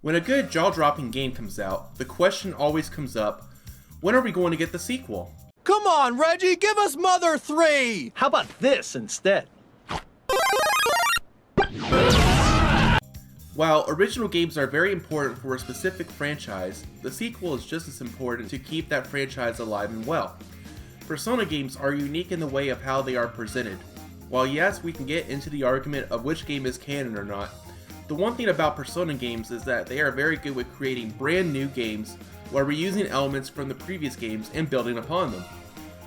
When a good jaw-dropping game comes out, the question always comes up, when are we going to get the sequel? Come on, Reggie, give us Mother 3! How about this instead? While original games are very important for a specific franchise, the sequel is just as important to keep that franchise alive and well. Persona games are unique in the way of how they are presented. While yes, we can get into the argument of which game is canon or not, the one thing about Persona games is that they are very good with creating brand new games while reusing elements from the previous games and building upon them.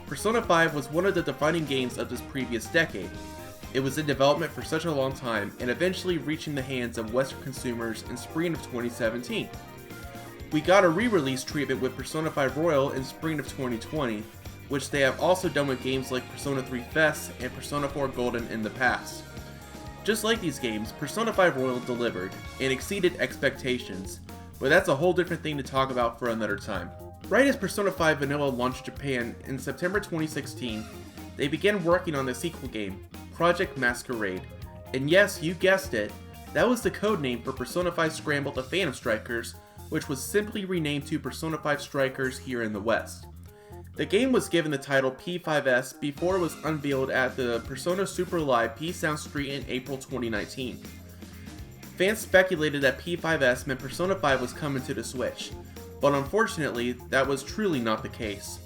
Persona 5 was one of the defining games of this previous decade. It was in development for such a long time and eventually reaching the hands of Western consumers in spring of 2017. We got a re-release treatment with Persona 5 Royal in spring of 2020, which they have also done with games like Persona 3 FES and Persona 4 Golden in the past. Just like these games, Persona 5 Royal delivered and exceeded expectations, but that's a whole different thing to talk about for another time. Right as Persona 5 Vanilla launched Japan in September 2016, they began working on the sequel game, Project Masquerade. And yes, you guessed it, that was the codename for Persona 5 Scramble: The Phantom Strikers, which was simply renamed to Persona 5 Strikers here in the West. The game was given the title P5S before it was unveiled at the Persona Super Live P-Sound Street in April 2019. Fans speculated that P5S meant Persona 5 was coming to the Switch, but unfortunately, that was truly not the case.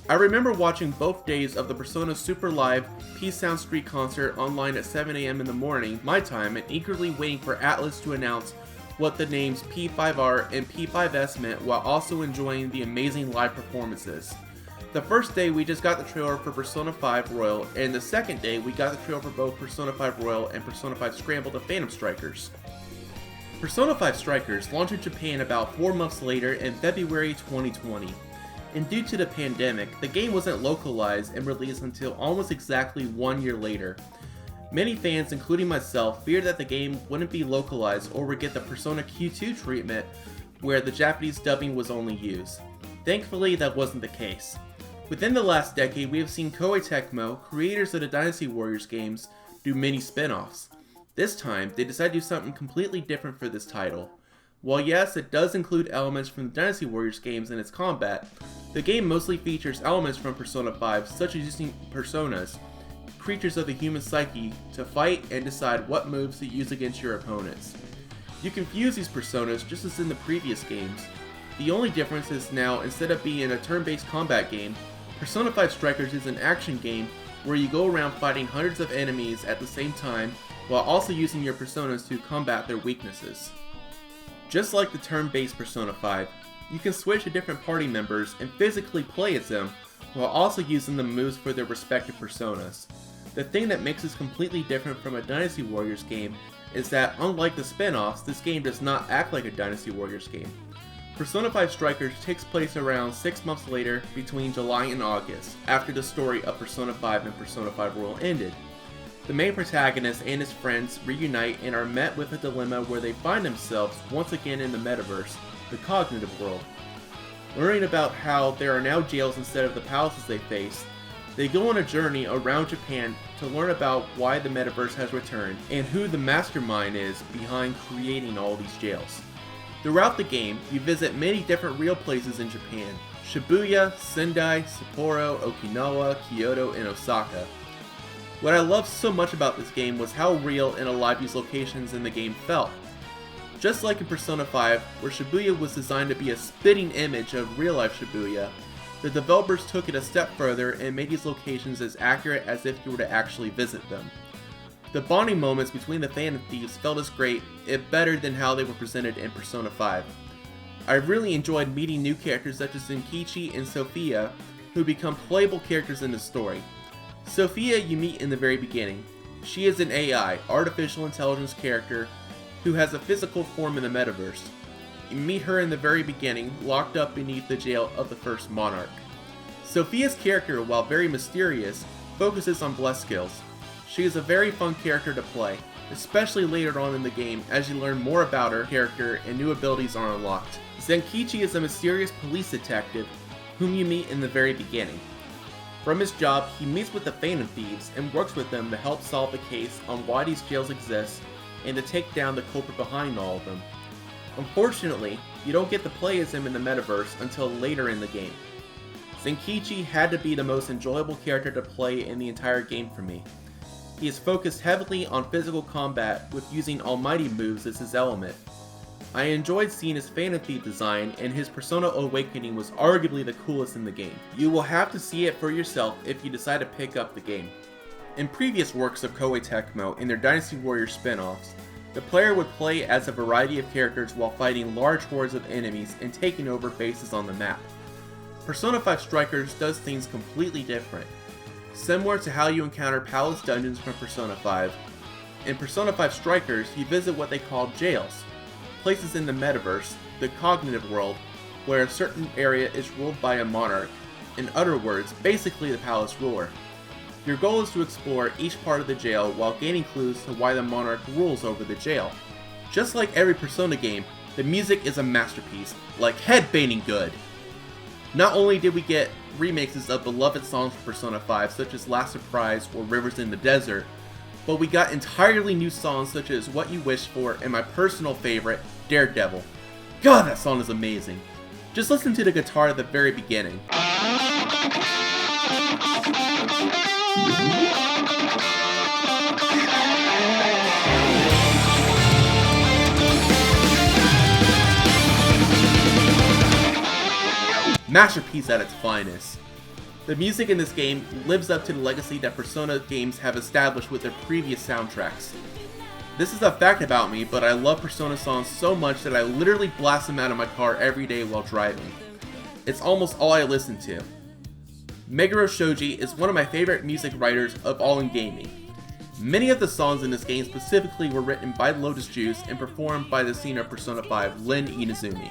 I remember watching both days of the Persona Super Live P-Sound Street concert online at 7 AM in the morning, my time, and eagerly waiting for Atlus to announce what the names P5R and P5S meant while also enjoying the amazing live performances. The first day we just got the trailer for Persona 5 Royal, and the second day we got the trailer for both Persona 5 Royal and Persona 5 Scramble: The Phantom Strikers. Persona 5 Strikers launched in Japan about 4 months later in February 2020, and due to the pandemic, the game wasn't localized and released until almost exactly 1 year later. Many fans, including myself, feared that the game wouldn't be localized or would get the Persona Q2 treatment where the Japanese dubbing was only used. Thankfully, that wasn't the case. Within the last decade, we have seen Koei Tecmo, creators of the Dynasty Warriors games, do many spin-offs. This time, they decided to do something completely different for this title. While yes, it does include elements from the Dynasty Warriors games in its combat, the game mostly features elements from Persona 5, such as using personas, creatures of the human psyche, to fight and decide what moves to use against your opponents. You can fuse these personas just as in the previous games. The only difference is now, instead of being a turn-based combat game, Persona 5 Strikers is an action game where you go around fighting hundreds of enemies at the same time while also using your personas to combat their weaknesses. Just like the turn-based Persona 5, you can switch to different party members and physically play as them while also using the moves for their respective personas. The thing that makes this completely different from a Dynasty Warriors game is that, unlike the spin-offs, this game does not act like a Dynasty Warriors game. Persona 5 Strikers takes place around 6 months later between July and August, after the story of Persona 5 and Persona 5 Royal ended. The main protagonist and his friends reunite and are met with a dilemma where they find themselves once again in the metaverse, the cognitive world. Learning about how there are now jails instead of the palaces they face, they go on a journey around Japan to learn about why the metaverse has returned and who the mastermind is behind creating all these jails. Throughout the game, you visit many different real places in Japan: Shibuya, Sendai, Sapporo, Okinawa, Kyoto, and Osaka. What I loved so much about this game was how real and alive these locations in the game felt. Just like in Persona 5, where Shibuya was designed to be a spitting image of real-life Shibuya, the developers took it a step further and made these locations as accurate as if you were to actually visit them. The bonding moments between the Phantom Thieves felt as great, if better than how they were presented in Persona 5. I really enjoyed meeting new characters such as Zenkichi and Sophia, who become playable characters in the story. Sophia you meet in the very beginning. She is an AI, artificial intelligence character, who has a physical form in the metaverse. You meet her in the very beginning, locked up beneath the jail of the first monarch. Sophia's character, while very mysterious, focuses on bless skills. She is a very fun character to play, especially later on in the game as you learn more about her character and new abilities are unlocked. Zenkichi is a mysterious police detective whom you meet in the very beginning. From his job, he meets with the Phantom Thieves and works with them to help solve the case on why these jails exist and to take down the culprit behind all of them. Unfortunately, you don't get to play as him in the metaverse until later in the game. Zenkichi had to be the most enjoyable character to play in the entire game for me. He is focused heavily on physical combat with using almighty moves as his element. I enjoyed seeing his Phantom Thief design, and his Persona Awakening was arguably the coolest in the game. You will have to see it for yourself if you decide to pick up the game. In previous works of Koei Tecmo and their Dynasty Warriors spin-offs, the player would play as a variety of characters while fighting large hordes of enemies and taking over bases on the map. Persona 5 Strikers does things completely different. Similar to how you encounter Palace Dungeons from Persona 5, in Persona 5 Strikers you visit what they call jails, places in the metaverse, the cognitive world, where a certain area is ruled by a monarch, in other words, basically the palace ruler. Your goal is to explore each part of the jail while gaining clues to why the monarch rules over the jail. Just like every Persona game, the music is a masterpiece, like head-banging good. Not only did we get remixes of beloved songs from Persona 5 such as Last Surprise or Rivers in the Desert, but we got entirely new songs such as What You Wish For and my personal favorite, Daredevil. God, that song is amazing. Just listen to the guitar at the very beginning. Masterpiece at its finest. The music in this game lives up to the legacy that Persona games have established with their previous soundtracks. This is a fact about me, but I love Persona songs so much that I literally blast them out of my car every day while driving. It's almost all I listen to. Meguro Shoji is one of my favorite music writers of all in gaming. Many of the songs in this game specifically were written by Lotus Juice and performed by the singer of Persona 5, Lin Inazumi.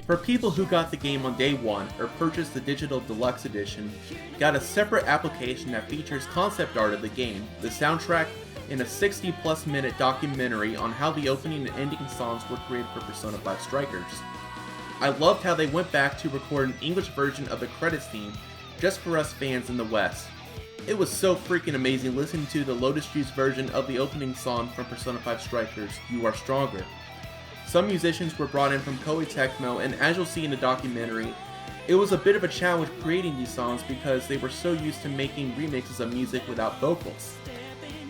For people who got the game on day one or purchased the digital deluxe edition, got a separate application that features concept art of the game, the soundtrack, and a 60+ minute documentary on how the opening and ending songs were created for Persona 5 Strikers. I loved how they went back to record an English version of the credits theme just for us fans in the West. It was so freaking amazing listening to the Lotus Juice version of the opening song from Persona 5 Strikers, You Are Stronger. Some musicians were brought in from Koei Tecmo, and as you'll see in the documentary, it was a bit of a challenge creating these songs because they were so used to making remixes of music without vocals.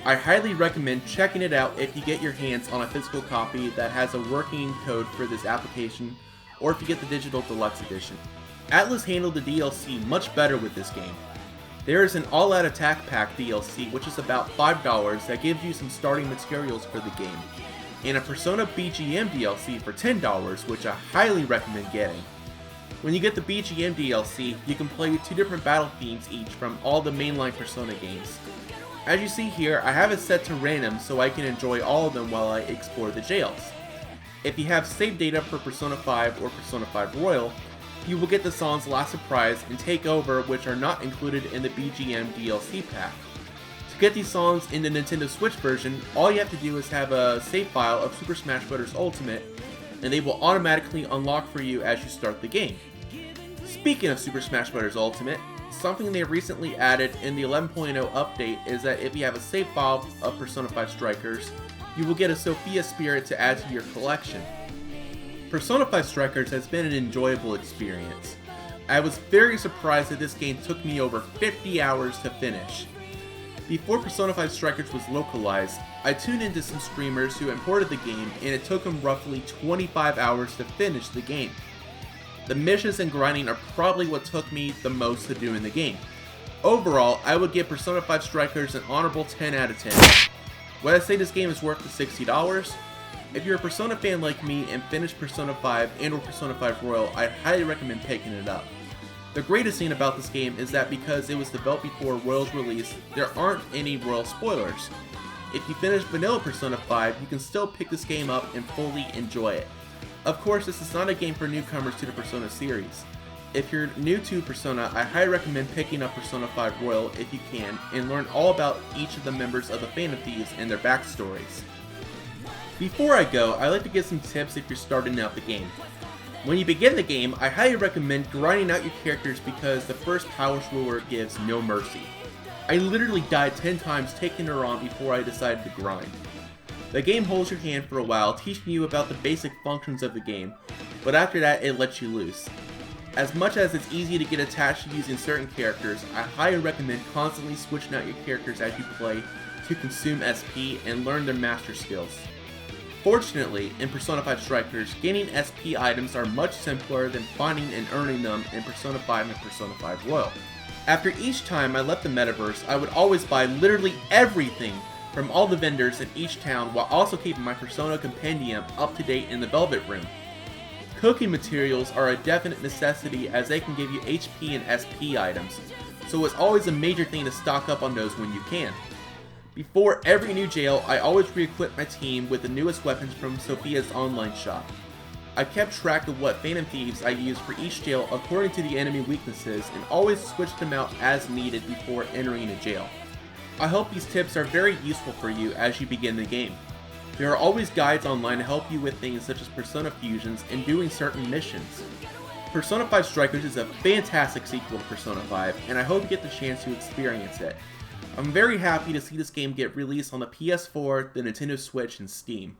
I highly recommend checking it out if you get your hands on a physical copy that has a working code for this application, or if you get the digital deluxe edition. Atlus handled the DLC much better with this game. There is an All Out Attack Pack DLC which is about $5 that gives you some starting materials for the game, and a Persona BGM DLC for $10, which I highly recommend getting. When you get the BGM DLC, you can play 2 different battle themes each from all the mainline Persona games. As you see here, I have it set to random so I can enjoy all of them while I explore the jails. If you have save data for Persona 5 or Persona 5 Royal, you will get the songs Last Surprise and Take Over, which are not included in the BGM DLC pack. To get these songs in the Nintendo Switch version, all you have to do is have a save file of Super Smash Bros. Ultimate, and they will automatically unlock for you as you start the game. Speaking of Super Smash Bros. Ultimate, something they recently added in the 11.0 update is that if you have a save file of Persona 5 Strikers, you will get a Sophia Spirit to add to your collection. Persona 5 Strikers has been an enjoyable experience. I was very surprised that this game took me over 50 hours to finish. Before Persona 5 Strikers was localized, I tuned into some streamers who imported the game, and it took them roughly 25 hours to finish the game. The missions and grinding are probably what took me the most to do in the game. Overall, I would give Persona 5 Strikers an honorable 10 out of 10. Would I say this game is worth the $60? If you're a Persona fan like me and finished Persona 5 and or Persona 5 Royal, I highly recommend picking it up. The greatest thing about this game is that because it was developed before Royal's release, there aren't any Royal spoilers. If you finish vanilla Persona 5, you can still pick this game up and fully enjoy it. Of course, this is not a game for newcomers to the Persona series. If you're new to Persona, I highly recommend picking up Persona 5 Royal if you can, and learn all about each of the members of the Phantom Thieves and their backstories. Before I go, I'd like to give some tips if you're starting out the game. When you begin the game, I highly recommend grinding out your characters because the first Palace Ruler gives no mercy. I literally died 10 times taking her on before I decided to grind. The game holds your hand for a while, teaching you about the basic functions of the game, but after that it lets you loose. As much as it's easy to get attached to using certain characters, I highly recommend constantly switching out your characters as you play to consume SP and learn their master skills. Fortunately, in Persona 5 Strikers, gaining SP items are much simpler than finding and earning them in Persona 5 and Persona 5 Royal. After each time I left the metaverse, I would always buy literally everything from all the vendors in each town while also keeping my Persona Compendium up to date in the Velvet Room. Cooking materials are a definite necessity as they can give you HP and SP items, so it's always a major thing to stock up on those when you can. Before every new jail, I always re-equip my team with the newest weapons from Sophia's online shop. I kept track of what Phantom Thieves I used for each jail according to the enemy weaknesses and always switched them out as needed before entering a jail. I hope these tips are very useful for you as you begin the game. There are always guides online to help you with things such as Persona fusions and doing certain missions. Persona 5 Strikers is a fantastic sequel to Persona 5, and I hope you get the chance to experience it. I'm very happy to see this game get released on the PS4, the Nintendo Switch, and Steam.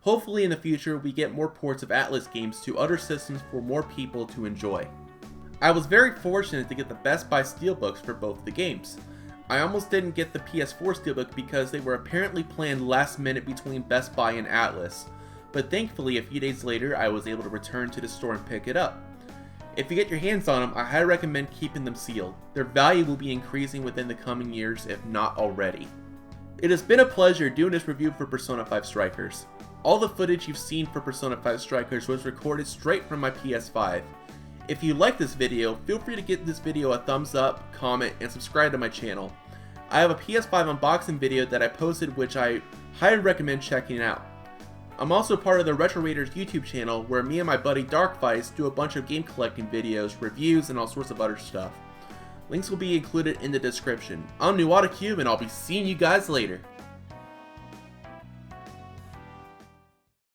Hopefully in the future we get more ports of Atlus games to other systems for more people to enjoy. I was very fortunate to get the Best Buy Steelbooks for both the games. I almost didn't get the PS4 Steelbook because they were apparently planned last minute between Best Buy and Atlus, but thankfully a few days later I was able to return to the store and pick it up. If you get your hands on them, I highly recommend keeping them sealed. Their value will be increasing within the coming years if not already. It has been a pleasure doing this review for Persona 5 Strikers. All the footage you've seen for Persona 5 Strikers was recorded straight from my PS5. If you like this video, feel free to give this video a thumbs up, comment, and subscribe to my channel. I have a PS5 unboxing video that I posted which I highly recommend checking out. I'm also part of the Retro Raiders YouTube channel where me and my buddy Darkvice do a bunch of game collecting videos, reviews, and all sorts of other stuff. Links will be included in the description. I'm Nuwata Cube and I'll be seeing you guys later.